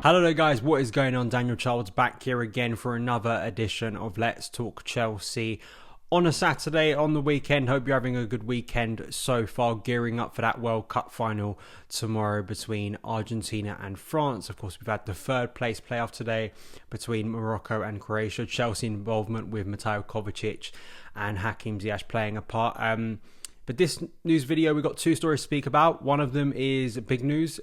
Hello there guys, what is going on? Daniel Childs back here again for another edition of Let's Talk Chelsea on a Saturday on the weekend. Hope you're having a good weekend so far, gearing up for that World Cup final tomorrow between Argentina and France. Of course, we've had the third place playoff today between Morocco and Croatia. Chelsea involvement with Mateo Kovacic and Hakim Ziyech playing a part. But this news video, we've got two stories to speak about. One of them is big news,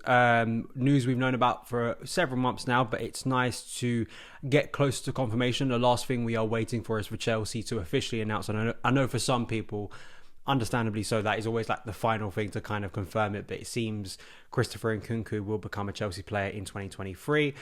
news we've known about for several months now, but it's nice to get close to confirmation. The last thing we are waiting for is for Chelsea to officially announce. And I know for some people, understandably so, that is always like the final thing to kind of confirm it, but it seems Christopher Nkunku will become a Chelsea player in 2023.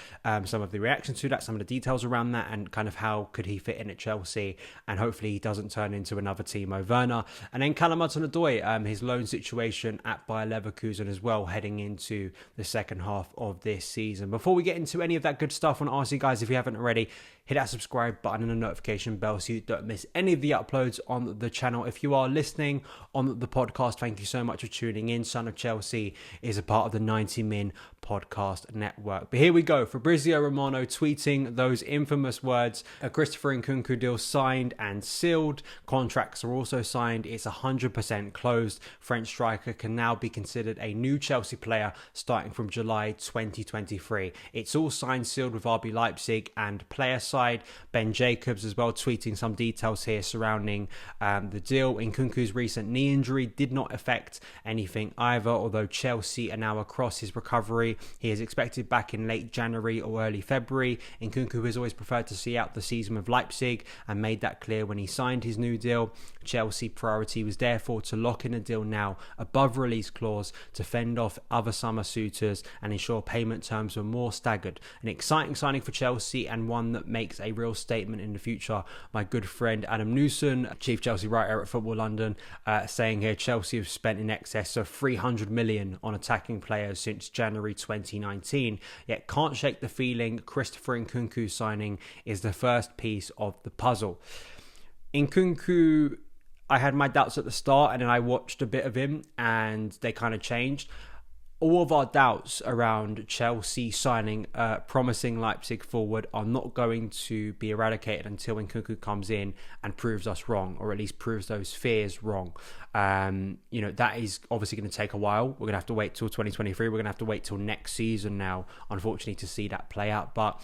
Some of the reactions to that, some of the details around that, and kind of how could he fit in at Chelsea, and hopefully he doesn't turn into another Timo Werner. And then Callum Hudson-Odoi, his loan situation at Bayer Leverkusen as well, heading into the second half of this season. Before we get into any of that good stuff, I want to ask you guys, if you haven't already, hit that subscribe button and the notification bell so you don't miss any of the uploads on the channel. If you are listening on the podcast, thank you so much for tuning in. Son of Chelsea is a part of the 90 Min podcast network. But here we go. Fabrizio Romano tweeting those infamous words: a Christopher Nkunku deal signed and sealed. Contracts are also signed. It's 100% closed. French striker can now be considered a new Chelsea player starting from July 2023. It's all signed, sealed with RB Leipzig and player side. Ben Jacobs as well tweeting some details here surrounding the deal. Nkunku's recent knee injury did not affect anything either, although Chelsea are now across his recovery. He is expected back in late January or early February. Nkunku has always preferred to see out the season with Leipzig and made that clear when he signed his new deal. Chelsea priority was therefore to lock in a deal now above release clause to fend off other summer suitors and ensure payment terms were more staggered. An exciting signing for Chelsea and one that makes a real statement in the future. My good friend Adam Newson, chief Chelsea writer at Football London, saying here Chelsea have spent in excess of 300 million on attacking players since January 2019, yet can't shake the feeling Christopher Nkunku signing is the first piece of the puzzle. Nkunku, I had my doubts at the start, and then I watched a bit of him and they kind of changed. All of our doubts around Chelsea signing a promising Leipzig forward are not going to be eradicated until Nkunku comes in and proves us wrong, or at least proves those fears wrong. That is obviously going to take a while. We're going to have to wait till 2023. We're going to have to wait till next season now, unfortunately, to see that play out. But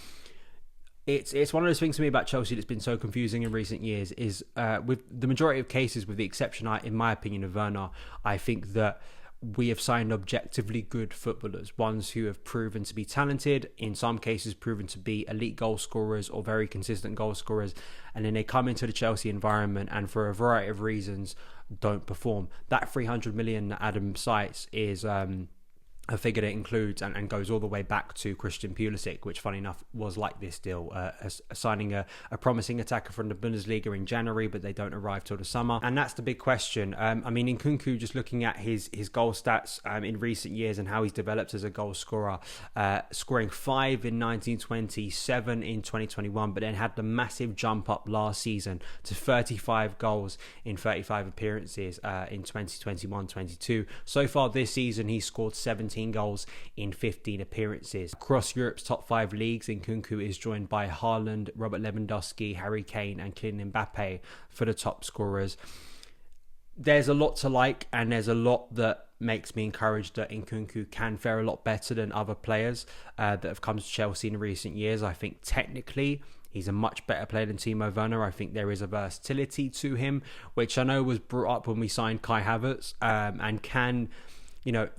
it's one of those things to me about Chelsea that's been so confusing in recent years is with the majority of cases, with the exception, in my opinion, of Werner, I think that we have signed objectively good footballers, ones who have proven to be talented, in some cases proven to be elite goal scorers or very consistent goal scorers, and then they come into the Chelsea environment and for a variety of reasons don't perform. That 300 million that Adam cites is a figure that includes and goes all the way back to Christian Pulisic, which, funny enough, was like this deal, signing a promising attacker from the Bundesliga in January, but they don't arrive till the summer. And that's the big question. Nkunku, just looking at his goal stats in recent years and how he's developed as a goal scorer, scoring 5 in 1920, 7 in 2021, but then had the massive jump up last season to 35 goals in 35 appearances in 2021-22. So far this season, he's scored 17 goals in 15 appearances. Across Europe's top 5 leagues, Nkunku is joined by Haaland, Robert Lewandowski, Harry Kane and Kylian Mbappe for the top scorers. There's a lot to like, and there's a lot that makes me encouraged that Nkunku can fare a lot better than other players that have come to Chelsea in recent years. I think technically he's a much better player than Timo Werner. I think there is a versatility to him, which I know was brought up when we signed Kai Havertz, and can...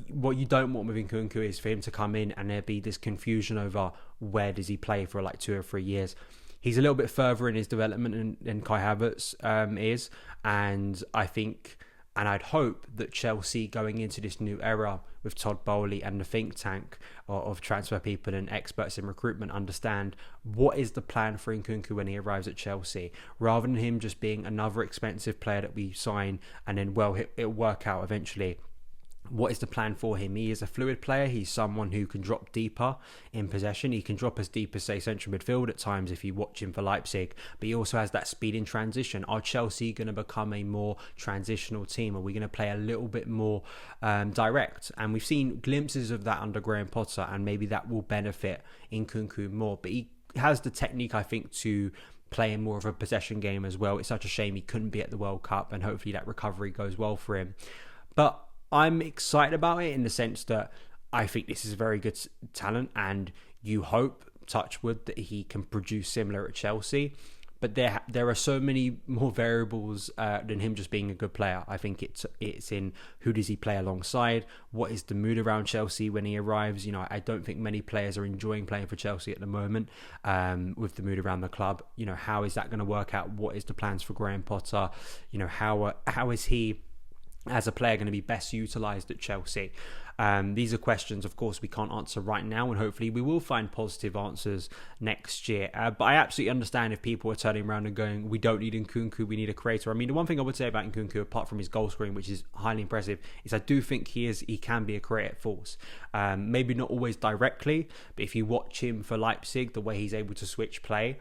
what you don't want with Nkunku is for him to come in and there be this confusion over where does he play for like 2 or 3 years. He's a little bit further in his development than Kai Havertz is. And I think, and I'd hope that Chelsea going into this new era with Todd Bowley and the think tank of transfer people and experts in recruitment understand what is the plan for Nkunku when he arrives at Chelsea, rather than him just being another expensive player that we sign and then, it'll work out eventually. What is the plan for him? He is a fluid player. He's someone who can drop deeper in possession. He can drop as deep as, say, central midfield at times if you watch him for Leipzig. But he also has that speed in transition. Are Chelsea going to become a more transitional team? Are we going to play a little bit more direct? And we've seen glimpses of that under Graham Potter, and maybe that will benefit Nkunku more. But he has the technique, I think, to playing more of a possession game as well. It's such a shame he couldn't be at the World Cup, and hopefully that recovery goes well for him. But I'm excited about it in the sense that I think this is a very good talent, and you hope, touch wood, that he can produce similar at Chelsea. But there are so many more variables than him just being a good player. I think it's in who does he play alongside, what is the mood around Chelsea when he arrives. You know, I don't think many players are enjoying playing for Chelsea at the moment with the mood around the club. You know, how is that going to work out? What is the plans for Graham Potter? You know, how is he as a player going to be best utilised at Chelsea? These are questions, of course, we can't answer right now, and hopefully we will find positive answers next year. But I absolutely understand if people are turning around and going, we don't need Nkunku, we need a creator. I mean, the one thing I would say about Nkunku, apart from his goal scoring, which is highly impressive, is I do think he can be a creative force. Maybe not always directly, but if you watch him for Leipzig, the way he's able to switch play,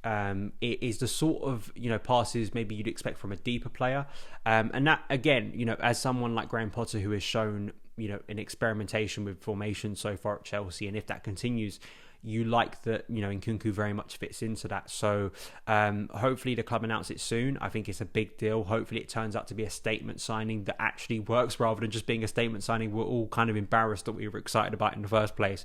it is the sort of, you know, passes maybe you'd expect from a deeper player, and that, again, you know, as someone like Graham Potter who has shown, you know, an experimentation with formation so far at Chelsea, and if that continues, you like that, you know, Nkunku very much fits into that. So hopefully the club announce it soon. I think it's a big deal. Hopefully it turns out to be a statement signing that actually works rather than just being a statement signing we're all kind of embarrassed that we were excited about in the first place.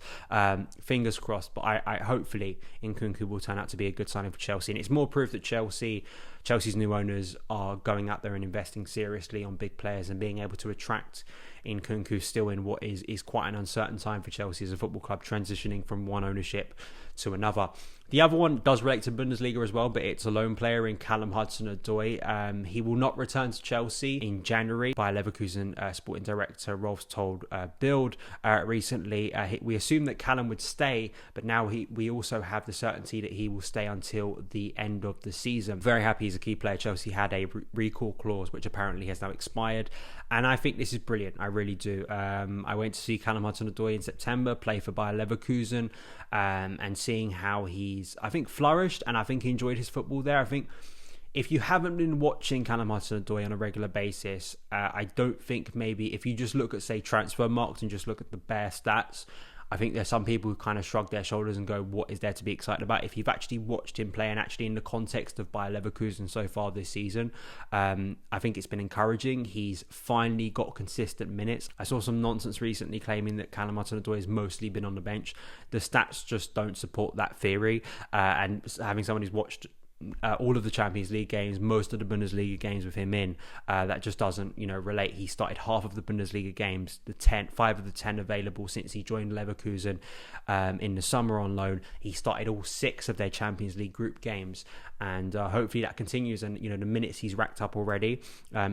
Fingers crossed. But I hopefully Nkunku will turn out to be a good signing for Chelsea. And it's more proof that Chelsea's new owners are going out there and investing seriously on big players and being able to attract Nkunku still in what is quite an uncertain time for Chelsea as a football club, transitioning from one ownership to another. The other one does relate to Bundesliga as well, but it's a lone player in Callum Hudson-Odoi. He will not return to Chelsea in January. Bayer Leverkusen sporting director Rolf's told Bild recently. We assumed that Callum would stay, but now we also have the certainty that he will stay until the end of the season. Very happy he's a key player. Chelsea had a recall clause, which apparently has now expired, and I think this is brilliant. I really do. I went to see Callum Hudson-Odoi in September play for Bayer Leverkusen, and seeing how he's, I think, flourished, and I think he enjoyed his football there. I think if you haven't been watching Callum Hudson-Odoi on a regular basis, I don't think maybe if you just look at, say, transfer marks and just look at the bare stats, I think there's some people who kind of shrug their shoulders and go, what is there to be excited about? If you've actually watched him play, and actually in the context of Bayer Leverkusen so far this season, I think it's been encouraging. He's finally got consistent minutes. I saw some nonsense recently claiming that Callum Hudson-Odoi has mostly been on the bench. The stats just don't support that theory, and having someone who's watched all of the Champions League games, most of the Bundesliga games with him in, that just doesn't, you know, relate. He started half of the Bundesliga games, 5 of the 10 available since he joined Leverkusen in the summer on loan. He started all 6 of their Champions League group games, and hopefully that continues. And, you know, the minutes he's racked up already,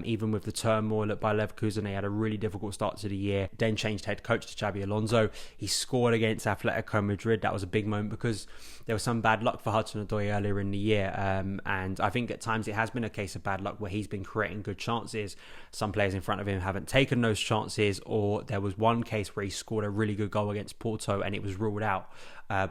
even with the turmoil at Bayer Leverkusen, they had a really difficult start to the year, then changed head coach to Xabi Alonso. He scored against Atletico Madrid. That was a big moment because there was some bad luck for Hudson-Odoi earlier in the year. And I think at times it has been a case of bad luck where he's been creating good chances. Some players in front of him haven't taken those chances, or there was one case where he scored a really good goal against Porto and it was ruled out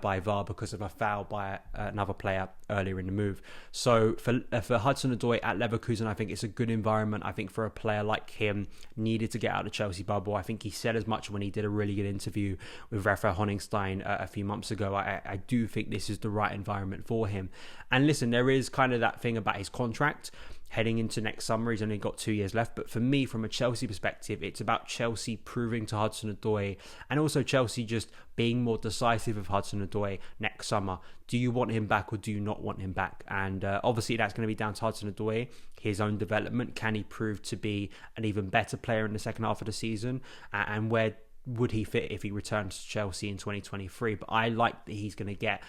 by VAR because of a foul by another player earlier in the move. So for Hudson-Odoi at Leverkusen, I think it's a good environment. I think for a player like him, needed to get out of the Chelsea bubble. I think he said as much when he did a really good interview with Rafa Honigstein a few months ago. I do think this is the right environment for him. And listen, there is kind of that thing about his contract heading into next summer. He's only got 2 years left. But for me, from a Chelsea perspective, it's about Chelsea proving to Hudson-Odoi, and also Chelsea just being more decisive of Hudson-Odoi next summer. Do you want him back or do you not want him back? And obviously that's going to be down to Hudson-Odoi, his own development. Can he prove to be an even better player in the second half of the season? And where would he fit if he returns to Chelsea in 2023? But I like that he's going to get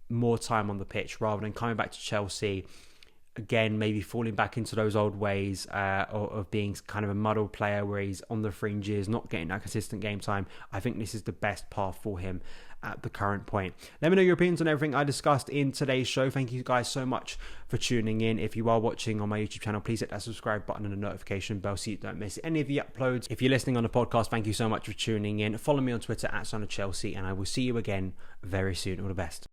more time on the pitch rather than coming back to Chelsea, again, maybe falling back into those old ways of being kind of a muddled player where he's on the fringes, not getting that consistent game time, I think this is the best path for him at the current point. Let me know your opinions on everything I discussed in today's show. Thank you guys so much for tuning in. If you are watching on my YouTube channel, please hit that subscribe button and the notification bell so you don't miss any of the uploads. If you're listening on the podcast, thank you so much for tuning in. Follow me on Twitter at SonOfChelsea, and I will see you again very soon. All the best.